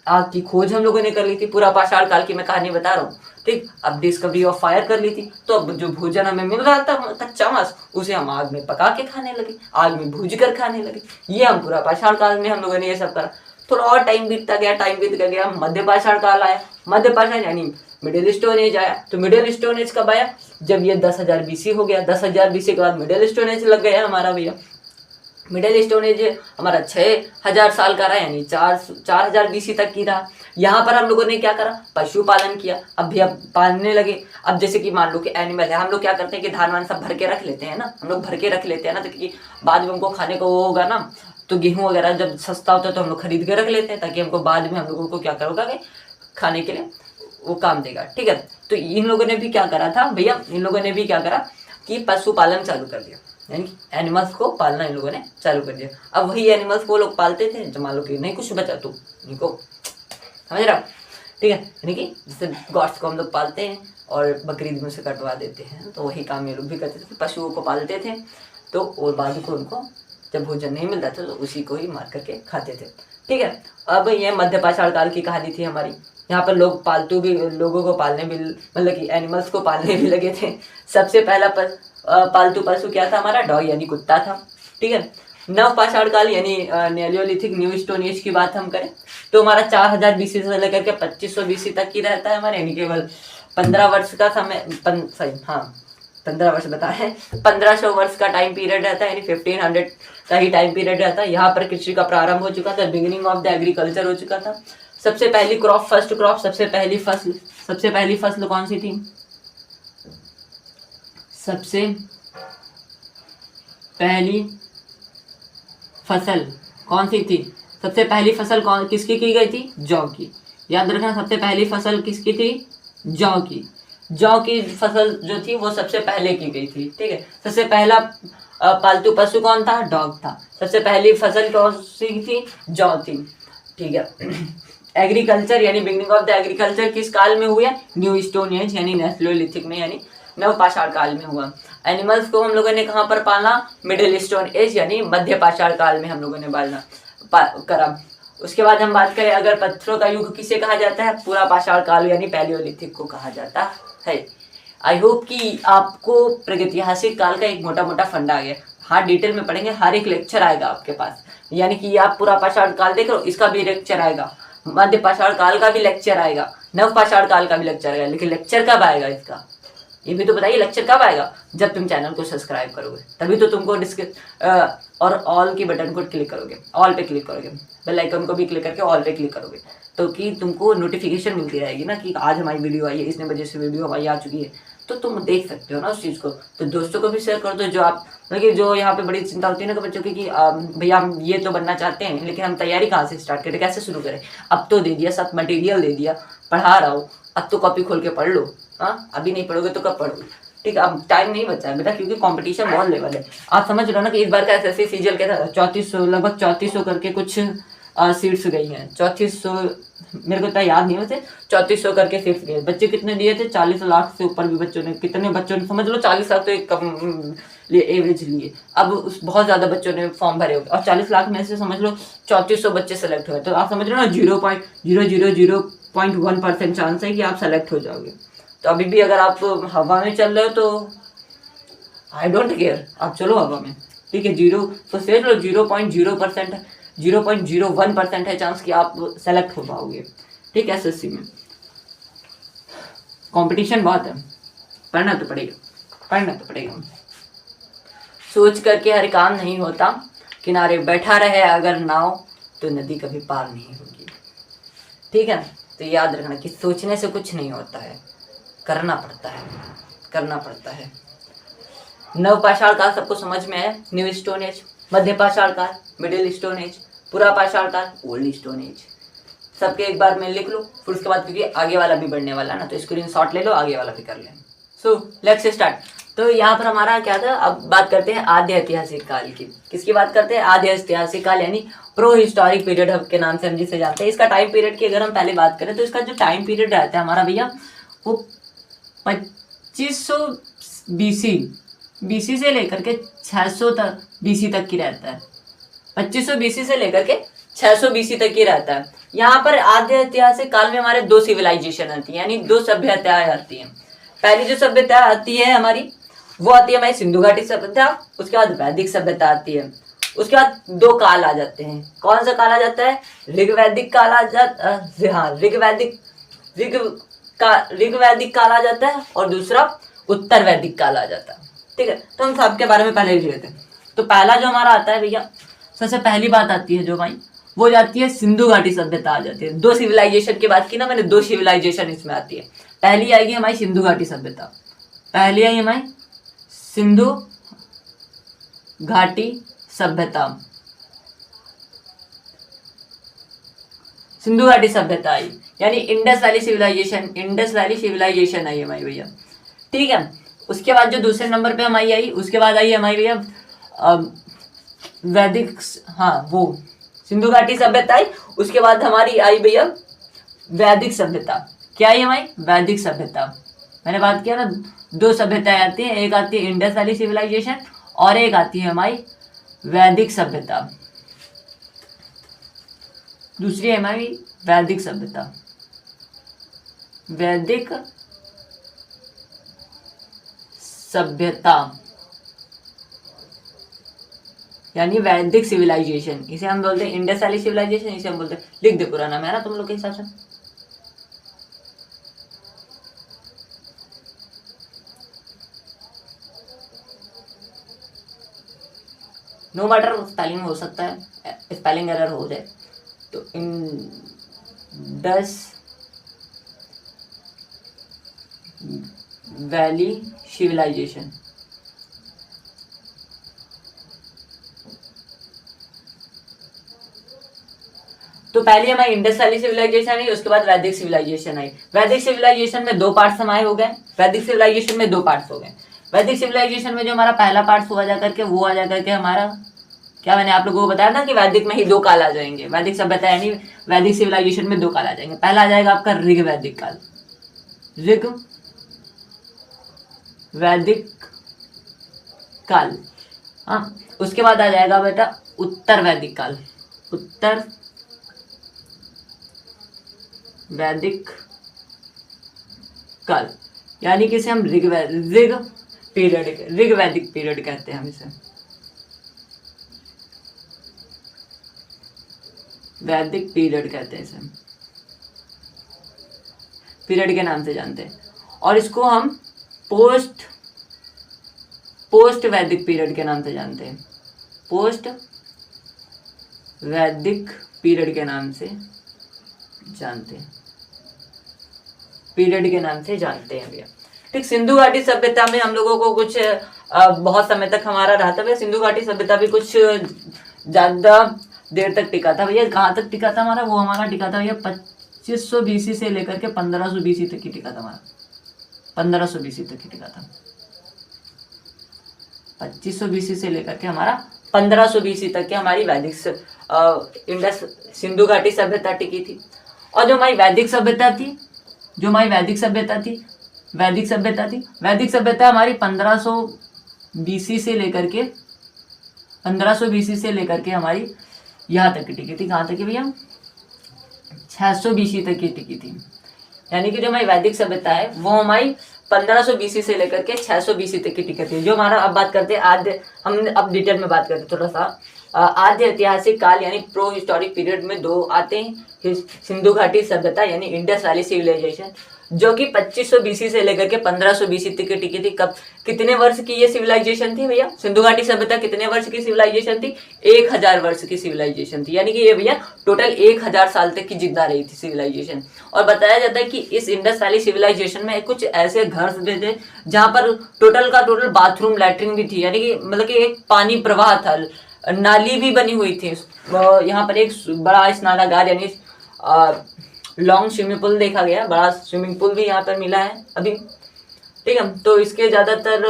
आग की खोज हम लोगों ने कर ली थी, पूरा पाषाण काल की मैं कहानी बता रहा हूँ। ठीक, अब डिस्कवरी ऑफ फायर कर ली थी, तो अब जो भोजन हमें मिल रहा था कच्चा मांस, उसे हम आग में पका के खाने लगे, आग में भूज कर खाने लगे। ये हम पूरा पाषाण काल में हम लोगों ने ये सब करा। थोड़ा और टाइम बीतता गया, मध्य पाषाण काल आया। मध्य पाषाण यानी मिडिल स्टोन एज आया। तो मिडिल स्टोन एज कब आया? जब ये 10,000 BC हो गया। 10,000 BC के बाद मिडिल स्टोन एज लग गया हमारा भैया। मिडिल स्टोन एज हमारा 6,000 साल का रहा, यानी 4,000 BC तक की रहा। यहाँ पर हम लोगों ने क्या करा? पशुपालन किया। अब भी अब पालने लगे। अब जैसे कि मान लो कि एनिमल है, हम लोग क्या करते हैं कि धान वान सब भर के रख लेते हैं ना, हम लोग भर के रख लेते हैं ना, तो क्योंकि बाद में हमको खाने को वो होगा ना, तो गेहूं वगैरह जब सस्ता होता है तो हम लोग खरीद के रख लेते हैं, ताकि हमको बाद में हम लोगों को क्या करोगा कि खाने के लिए वो काम देगा। ठीक है, तो इन लोगों ने भी क्या करा था भैया, इन लोगों ने भी क्या करा कि पशुपालन चालू कर दिया, यानी एनिमल्स को पालना इन लोगों ने चालू कर दिया। अब वही एनिमल्स को लोग पालते थे, जब मान लो कि नहीं कुछ बचा तो इनको, समझ रहा? ठीक है, यानी कि जैसे गॉड्स को हम लोग पालते हैं और बकरीद में से कटवा देते हैं, तो वही काम ये लोग भी करते थे, पशुओं को पालते थे। तो और बाद को उनको जब भोजन नहीं मिलता था तो उसी को ही मार करके खाते थे। ठीक है, अब ये मध्य पाषाण काल की कहानी थी हमारी। यहाँ पर लोग पालतू भी, लोगों को पालने भी, मतलब कि एनिमल्स को पालने भी लगे थे। सबसे पहला पालतू पशु क्या था हमारा? डॉग यानी कुत्ता था। ठीक है, नव पाषाण काल यानी नेलियोलिथिक न्यू स्टोन एज की बात हम करें तो हमारा 4,000 BC से लेकर के 2,500 BC तक की रहता है हमारे, यानी केवल 15 वर्ष का समय, 15 वर्ष बता है, 1500 वर्ष का टाइम पीरियड रहता है, यानी 1500 का ही टाइम पीरियड रहता है। यहाँ पर कृषि का प्रारंभ हो चुका था, बिगिनिंग ऑफ द एग्रीकल्चर हो चुका था। सबसे पहली क्रॉप, फर्स्ट क्रॉप, सबसे पहली फसल कौन सी थी? सबसे पहली फसल कौन सी थी? सबसे पहली फसल किसकी की गई थी? जौ की। याद रखना, सबसे पहली फसल किसकी थी? जौ की। जौ की फसल जो थी वो सबसे पहले की गई थी। ठीक है, सबसे पहला पालतू पशु कौन था? डॉग था। सबसे पहली फसल कौन सी थी? जौ थी। ठीक है, एग्रीकल्चर यानी बिगिनिंग ऑफ द एग्रीकल्चर किस काल में हुआ? न्यू स्टोन एज यानी नेलियोलिथिक में, यानी नव पाषाण काल में हुआ। एनिमल्स को हम लोगों ने कहाँ पर पालना? मिडिल स्टोन एज यानी मध्य पाषाण काल में हम लोगों ने करा। उसके बाद हम बात करें अगर पत्थरों का युग किसे कहा जाता है? पूरा पाषाण काल यानी पैलियोलिथिक को कहा जाता है। आई होप कि आपको प्रागैतिहासिक काल का एक मोटा मोटा फंडा आ गया। हाँ, डिटेल में पढ़ेंगे, हर एक लेक्चर आएगा आपके पास, यानी कि आप पूरा पाषाण काल देख रहे हो, इसका भी लेक्चर आएगा, मध्य पाषाण काल का भी लेक्चर आएगा, नव पाषाण काल का भी लेक्चर आएगा। लेकिन लेक्चर कब आएगा इसका, ये भी तो बताइए। लेक्चर कब आएगा? जब तुम चैनल को सब्सक्राइब करोगे, तभी तो तुमको और ऑल की बटन को क्लिक करोगे, ऑल पे क्लिक करोगे, बेल आइकन को भी क्लिक करके ऑल पे क्लिक करोगे, तो कि तुमको नोटिफिकेशन मिलती रहेगी ना कि आज हमारी वीडियो आई है, इसने वजह से वीडियो हमारी आ चुकी है, तो तुम देख सकते हो ना उस चीज़ को। तो दोस्तों को भी शेयर कर दो, जो आप मतलब जो यहाँ पे बड़ी चिंता होती है ना बच्चों की कि भैया हम ये तो बनना चाहते हैं, लेकिन हम तैयारी कहाँ से स्टार्ट करें, कैसे शुरू करें? अब तो दे दिया, सब मटेरियल दे दिया, पढ़ा रहा हूँ, अब तो कॉपी खोल के पढ़ लो। हाँ, अभी नहीं पढ़ोगे तो कब पढ़ोगे? ठीक है, अब टाइम नहीं बचा है बेटा, क्योंकि कंपटीशन बहुत लेवल है। आप समझ रहे हो ना कि इस बार का एसएससी सीजीएल क्या था? 3400, लगभग 3400 करके कुछ सीट्स गई हैं। 3400, मेरे को इतना याद नहीं, वैसे 3400 करके सीट्स गए। बच्चे कितने दिए थे? 40 लाख से ऊपर भी बच्चों ने, कितने बच्चों ने, समझ लो 40 लाख तो एक कम लिए, एवरेज लिए। अब बहुत ज़्यादा बच्चों ने फॉर्म भरे होंगे, और 40 लाख में से समझ लो 3400 बच्चे सेलेक्ट हुए, तो आप समझ रहे हो ना 0.0001% चांस है कि आप सेलेक्ट हो जाओगे। तो अभी भी अगर आप हवा में चल रहे हो तो आई डोंट केयर, आप चलो हवा में। ठीक है, तो सोच लो 0.0%, 0.01% है चांस कि आप सेलेक्ट हो पाओगे। ठीक है, एसएससी में कंपटीशन बहुत है, पढ़ना तो पड़ेगा। सोच करके हर काम नहीं होता, किनारे बैठा रहे अगर नाव तो नदी कभी पार नहीं होगी। ठीक है, तो याद रखना कि सोचने से कुछ नहीं होता है, करना पड़ता है। नव पाषाण काल सबको समझ में है? न्यू स्टोन एज, मध्य पाषाण काल, मिडिल स्टोन एज, पूरा पाषाण काल, ओल्ड स्टोन एज। सबके एक बार में लिख लो, फिर उसके बाद क्योंकि आगे वाला भी बढ़ने वाला है ना, तो स्क्रीनशॉट ले लो, आगे वाला भी कर लें। So let's start. तो यहाँ पर हमारा क्या था, अब बात करते हैं आद्य ऐतिहासिक काल की। किसकी बात करते हैं? आद्य ऐतिहासिक काल यानी प्रो हिस्टोरिक पीरियड के नाम से हम जिसे जानते हैं। इसका टाइम पीरियड की अगर हम पहले बात करें तो इसका जो टाइम पीरियड रहता है हमारा भैया, वो 2500 BC से लेकर के 600 BC तक की रहता है। 2500 BC से लेकर के 600 BC तक की रहता है। यहाँ पर आद्य ऐतिहासिक काल में हमारे दो सिविलाइजेशन आती है, यानी दो सभ्यताएं आती हैं। पहली जो सभ्यता आती है हमारी, वो आती है हमारी सिंधु घाटी सभ्यता, उसके बाद वैदिक सभ्यता आती है। उसके बाद दो काल आ जाते हैं। कौन सा काल आ जाता है? ऋग्वैदिक काल आ जाता है, हाँ ऋग्वैदिक काल आ जाता है, और दूसरा उत्तर वैदिक काल आ जाता है। ठीक है, तो हम सबके बारे में पहले लिख लेते हैं। तो पहला जो हमारा आता है भैया, सबसे पहली बात आती है जो भाई, वो जाती है सिंधु घाटी सभ्यता आ जाती है। दो सिविलाइजेशन की बात की ना मैंने, दो सिविलाइजेशन इसमें आती है। पहली आएगी हमारी सिंधु घाटी सभ्यता, पहली आई हमारी सिंधु घाटी सभ्यता, सिंधु घाटी सभ्यता आई, यानी इंडस वैली सिविलाइजेशन आई हमारी भैया। ठीक है, उसके बाद जो दूसरे नंबर पे हमारी आई, उसके बाद आई हमारी भैया वैदिक, हाँ वो सिंधु घाटी सभ्यता आई। उसके बाद हमारी आई भैया वैदिक सभ्यता। क्या आई हमारी? वैदिक सभ्यता। मैंने बात किया ना, दो सभ्यताएं आती हैं, एक आती है इंडस वैली सिविलाइजेशन और एक आती है हमारी वैदिक सभ्यता, दूसरी है हमारी वैदिक सभ्यता। वैदिक सभ्यता यानी वैदिक सिविलाइजेशन, इसे हम बोलते हैं इंडस वैली सिविलाइजेशन, इसे हम बोलते हैं, लिख दे पूरा नाम है ना तुम लोग के हिसाब से। नो मैटर स्पेलिंग हो सकता है, स्पेलिंग एरर हो जाए तो। इंडस वैली सिविलाइजेशन, तो पहले हमारी इंडस वैली सिविलाइजेशन आई, उसके बाद वैदिक सिविलाइजेशन आई। वैदिक सिविलाइजेशन में दो पार्ट्स हमारे हो गए, वैदिक सिविलाइजेशन में दो पार्ट्स हो गए। वैदिक सिविलाइजेशन में जो हमारा पहला पार्ट हुआ जा करके, वो आ जा करके हमारा, क्या मैंने आप लोगों को बताया था कि वैदिक में ही दो काल आ जाएंगे, वैदिक सभ्यता यानी वैदिक सिविलाइजेशन में दो काल आ जाएंगे। पहला आ जाएगा आपका ऋग वैदिक काल, ऋग वैदिक काल, हाँ। उसके बाद आ जाएगा बेटा उत्तर वैदिक काल, उत्तर वैदिक काल, यानी कि इसे हम ऋग वैदिक पीरियड कहते हैं, हम इसे वैदिक पीरियड कहते हैं, इसे पीरियड के नाम से जानते हैं। और इसको हम पोस्ट वैदिक पीरियड के नाम से जानते हैं, पोस्ट वैदिक पीरियड के नाम से जानते हैं, पीरियड के नाम से जानते हैं भैया। ठीक, सिंधु घाटी सभ्यता में हम लोगों को कुछ बहुत समय तक हमारा रहा था भैया। सिंधु घाटी सभ्यता भी कुछ ज्यादा देर तक टिका था भैया। कहाँ तक टिका था हमारा? वो हमारा टिका था भैया 2500 BC से लेकर के 1500 BC तक ही टिका था हमारा, 1500 BC तक ही टिका था, 2500 BC से लेकर के हमारा 1500 BC तक के हमारी वैदिक इंडस सिंधु घाटी सभ्यता टिकी थी। और जो हमारी वैदिक सभ्यता थी, वैदिक सभ्यता हमारी 1500 BC से लेकर के, 1500 BC से लेकर के हमारी यहाँ तक की टिकी थी। कहाँ तक की भैया? 600 BC तक की टिकी थी। यानी कि जो हमारी वैदिक सभ्यता है वो हमारी 1500 BC से लेकर के 600 BC तक की टिकी थी। जो हमारा, अब बात करते हैं आद्य, हम अब डिटेल में बात करते हैं थोड़ा सा। आद्य ऐतिहासिक काल यानी प्रो हिस्टोरिक पीरियड में दो आते हैं, सिंधु घाटी सभ्यता यानी इंडस वैली सिविलाइजेशन, जो कि 2500 BC से लेकर के 1500 BC तक की टिकी थी। कब, कितने वर्ष की ये सिविलाइजेशन थी भैया? सिंधु घाटी सभ्यता कितने वर्ष की सिविलाइजेशन थी? 1000 वर्ष की सिविलाइजेशन थी। यानी कि ये भैया टोटल 1000 साल तक की जिंदा रही थी सिविलाइजेशन। और बताया जाता है कि इस इंडस वैली सिविलाइजेशन में कुछ ऐसे घर थे जहाँ पर टोटल का टोटल बाथरूम लैट्रिन भी थी, यानी कि मतलब कि एक पानी प्रवाह था, नाली भी बनी हुई थी। यहाँ पर एक बड़ा स्नानागार यानी लॉन्ग स्विमिंग पूल देखा गया, बड़ा स्विमिंग पूल भी यहाँ पर मिला है अभी। ठीक है, तो इसके ज़्यादातर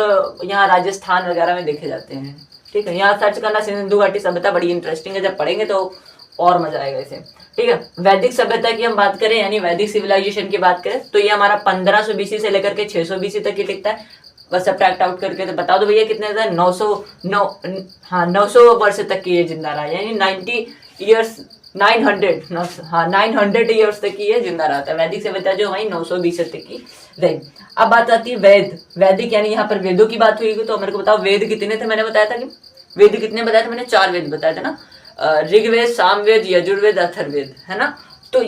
यहाँ राजस्थान वगैरह में देखे जाते हैं। ठीक है, यहाँ सर्च करना सिंधु घाटी सभ्यता, बड़ी इंटरेस्टिंग है, जब पढ़ेंगे तो और मजा आएगा इसे। ठीक है, वैदिक सभ्यता की हम बात करें यानी वैदिक सिविलाइजेशन की बात करें तो ये हमारा 1500 BC से लेकर के 600 BC तक ही टिकता है। बस सब्ट्रैक्ट आउट करके तो बता दो भैया कितने था? 900 वर्ष तक की ये जिंदा रहा, यानी 90 ईयर्स 900 ईयर्स तक की ये जिंदा रहता है। वैदिक सभ्यता जो हमारी 920 तक की रही। अब बात आती है वेद, वैदिक यानी यहाँ पर वेदों की बात हुई। तो मेरे को बताओ वेद कितने थे। मैंने बताया था कि वेद कितने बताया था मैंने, 4 वेद बताया था ना, ऋग्वेद, सामवेद, यजुर्वेद, अथर्ववेद, है ना। तो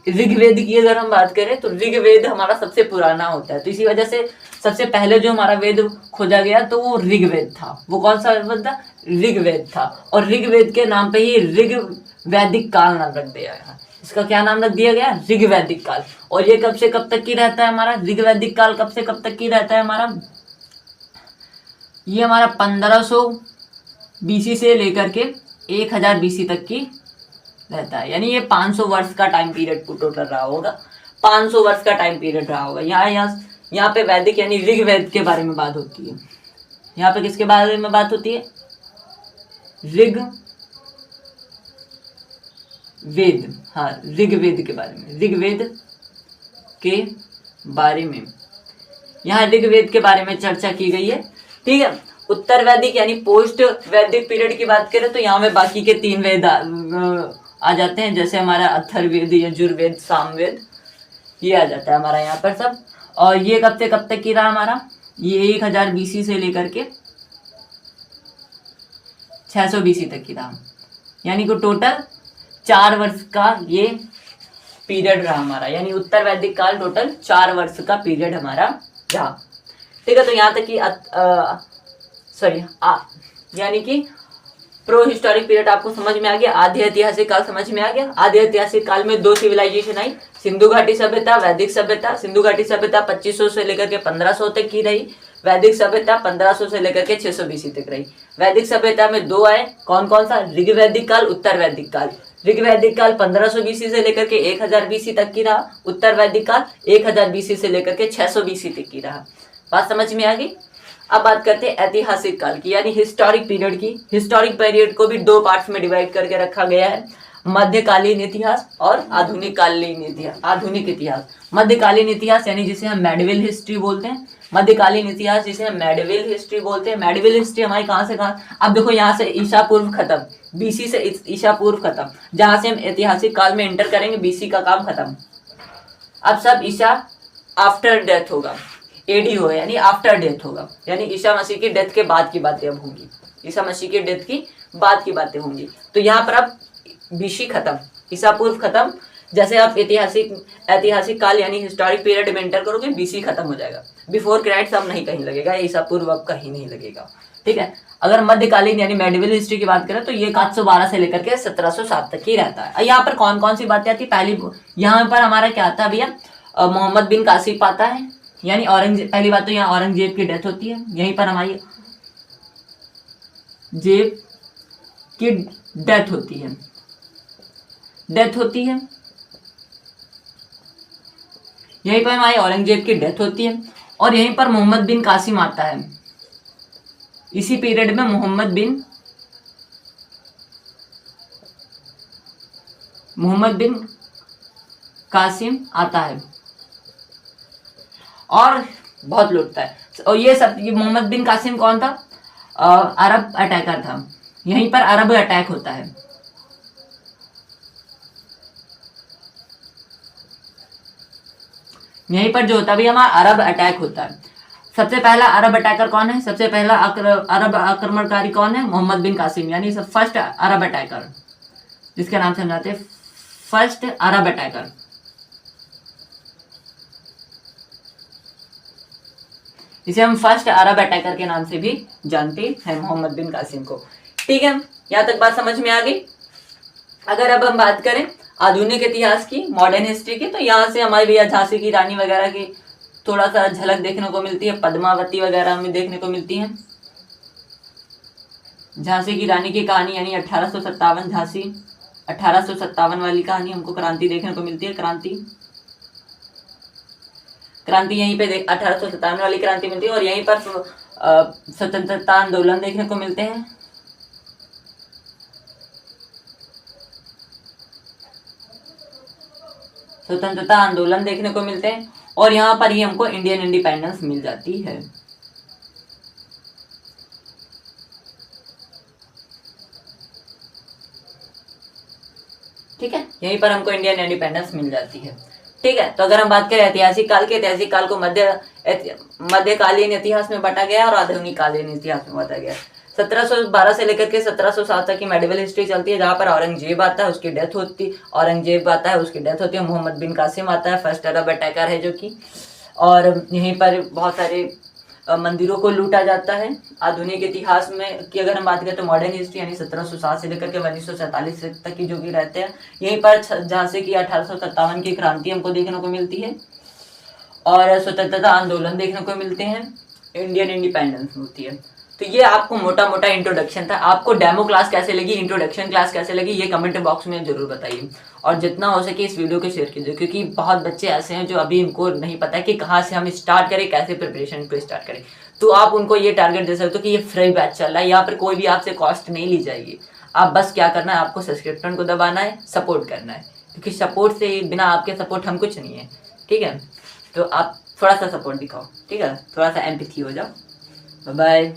ऋग्वेद की अगर हम बात करें तो ऋग्वेद हमारा सबसे पुराना होता है। तो इसी वजह से सबसे पहले जो हमारा वेद खोजा गया तो वो ऋग्वेद था। वो कौन सा वेद था? ऋग्वेद था। और ऋग्वेद के नाम पे ही ऋग वैदिक काल नाम रख दिया गया। इसका क्या नाम रख दिया गया? ऋग्वैदिक काल। और ये कब से कब तक की रहता है हमारा? ऋग्वैदिक काल कब से कब तक की रहता है हमारा? ये हमारा 1500 बीसी से लेकर के 1000 बीसी तक की रहता है। यानी ये 500 वर्ष का टाइम पीरियड टोटल रहा होगा। 500 वर्ष का टाइम पीरियड रहा होगा। यहाँ पे वैदिक यानी ऋग्वेद के बारे में बात होती है। यहाँ पे किसके बारे में बात होती है? ऋग्वेद, हाँ ऋग्वेद के बारे में, ऋग्वेद के बारे में यहाँ ऋग्वेद के बारे में चर्चा की गई है। ठीक है। उत्तर वैदिक यानी पोस्ट वैदिक पीरियड की बात करें तो यहाँ में बाकी के 3 वेद आ जाते हैं, जैसे हमारा अथर्ववेद, यजुर्वेद, सामवेद, ये आ जाता है हमारा यहाँ पर सब। और ये कब से कब तक की रहा हमारा? ये 1000 बीसी से लेकर के 600 बीसी तक की रहा। यानी कि टोटल 4 वर्ष का ये पीरियड रहा हमारा। यानी उत्तर वैदिक काल टोटल 4 वर्ष का पीरियड हमारा रहा। ठीक है। तो यहाँ तक कि यानी कि प्रो हिस्टोरिक पीरियड आपको समझ में आ गया। आधि ऐतिहासिक काल समझ में आ गया। आधि ऐतिहासिक काल में 2 सिविलाइजेशन आई, सिंधु घाटी सभ्यता, वैदिक सभ्यता। सिंधु घाटी सभ्यता 2500 से लेकर के 1500 तक की रही। वैदिक सभ्यता 1500 से लेकर के 600 बीसी तक रही। वैदिक सभ्यता में 2 आए, कौन कौन सा? ऋग्वैदिक काल, उत्तर वैदिक काल। ऋग्वैदिक काल 1500 बीसी से लेकर के 1000 बीसी तक की रहा। उत्तर वैदिक काल 1000 बीसी से लेकर के 600 बीसी तक की रहा। बात समझ में आ गई। अब बात करते हैं ऐतिहासिक काल की, यानी हिस्टोरिक पीरियड की। हिस्टोरिक पीरियड को भी 2 पार्ट्स में डिवाइड करके रखा गया है, मध्यकालीन इतिहास और आधुनिक कालीन इतिहास। आधुनिक इतिहास, मध्यकालीन इतिहास यानी जिसे हम मेडिवल हिस्ट्री बोलते हैं। मध्यकालीन इतिहास जिसे हम मेडिवल हिस्ट्री बोलते हैं। मेडिवल हिस्ट्री हमारी कहाँ से कहाँ? अब देखो यहाँ से ईसा पूर्व खत्म, बीसी से ईसा पूर्व खत्म। जहां से हम ऐतिहासिक काल में एंटर करेंगे बीसी का काम खत्म। अब सब ईसा आफ्टर डेथ होगा, एडी होगा, यानी आफ्टर डेथ होगा। यानी ईसा मसीह की डेथ के बाद की बातें अब होंगी। ईसा मसीह की डेथ की बाद की बातें होंगी। तो यहाँ पर अब बीसी खत्म, ईसा पूर्व खत्म। जैसे आप ऐतिहासिक काल यानी हिस्टोरिक पीरियड में एंटर करोगे बीसी खत्म हो जाएगा। बिफोर क्राइस्ट अब नहीं कहीं लगेगा, ईसा पूर्व अब कहीं नहीं लगेगा। ठीक है। अगर मध्यकालीन यानी मेडिवल हिस्ट्री की बात करें तो ये 712 से लेकर के 1707 तक ही रहता है। यहाँ पर कौन कौन सी बातें आती है? पहली यहाँ पर हमारा क्या आता है भैया? मोहम्मद बिन कासिम आता है, यानी औरंगजेब। पहली बात तो यहाँ औरंगजेब की डेथ होती है। यहीं पर हमारी जेब की डेथ होती है, यहीं पर हमारी औरंगजेब की डेथ होती है। और यहीं पर मोहम्मद बिन कासिम आता है। इसी पीरियड में मोहम्मद बिन कासिम आता है और बहुत लूटता है। और ये मोहम्मद बिन कासिम कौन था? अरब अटैकर था। यहीं पर अरब अटैक होता है। यहीं पर जो होता है भी हमारा अरब अटैक होता है। सबसे पहला अरब अटैकर कौन है? सबसे पहला अरब आक्रमणकारी कौन है? मोहम्मद बिन कासिम, यानी फर्स्ट अरब अटैकर, जिसके नाम से हम जानते हैं फर्स्ट अरब अटैकर। इसे हम फर्स्ट अरब अटैकर के नाम से भी जानते हैं, मोहम्मद बिन कासिम को। ठीक है। यहाँ तक बात समझ में आ गई। अगर अब हम बात करें आधुनिक इतिहास की, मॉडर्न हिस्ट्री की, तो यहाँ से हमारे भैया झांसी की रानी वगैरह की थोड़ा सा झलक देखने को मिलती है। पद्मावती वगैरह हमें देखने को मिलती है। झांसी की रानी की कहानी यानी 1857 झांसी, 1857 वाली कहानी हमको क्रांति देखने को मिलती है। क्रांति यहीं पे 1857 वाली क्रांति मिलती है। और यहीं पर स्वतंत्रता आंदोलन देखने को मिलते हैं। स्वतंत्रता आंदोलन देखने को मिलते हैं। और यहाँ पर ही हमको इंडियन इंडिपेंडेंस मिल जाती है। ठीक है, यहीं पर हमको इंडियन इंडिपेंडेंस मिल जाती है। ठीक है, तो अगर हम बात करें ऐतिहासिक काल के, ऐतिहासिक काल को मध्यकालीन इतिहास में बांटा गया और आधुनिक कालीन इतिहास में बांटा गया। 1712 से लेकर के 1707 तक की मेडिवल हिस्ट्री चलती है, जहाँ पर औरंगजेब आता है, उसकी डेथ होती है, मोहम्मद बिन कासिम आता है, फर्स्ट अरब अटैकर है जो कि, और यहीं पर बहुत सारे मंदिरों को लूटा जाता है। आधुनिक इतिहास में की अगर हम बात करें तो मॉडर्न हिस्ट्री यानी 1707 से लेकर के 1947 तक की जो भी रहते हैं, यहीं पर झांसी की 1857 की क्रांति हमको देखने को मिलती है और स्वतंत्रता आंदोलन देखने को मिलते हैं, इंडियन इंडिपेंडेंस होती है। तो ये आपको मोटा मोटा इंट्रोडक्शन था। आपको डेमो क्लास कैसे लगी, इंट्रोडक्शन क्लास कैसे लगी, ये कमेंट बॉक्स में जरूर बताइए और जितना हो सके इस वीडियो को शेयर कीजिए, क्योंकि बहुत बच्चे ऐसे हैं जो अभी इनको नहीं पता है कि कहाँ से हम स्टार्ट करें, कैसे प्रिपरेशन को स्टार्ट करें। तो आप उनको ये टारगेट दे सकते हो कि ये फ्री बैच चल रहा है, यहाँ पर कोई भी आपसे कॉस्ट नहीं ली जाएगी। आप बस क्या करना है, आपको सब्सक्रिप्शन को दबाना है, सपोर्ट करना है, क्योंकि सपोर्ट से बिना आपके सपोर्ट हम कुछ नहीं है। ठीक है, तो आप थोड़ा सा सपोर्ट दिखाओ, ठीक है, थोड़ा सा एम्पैथी हो जाओ। Bye bye.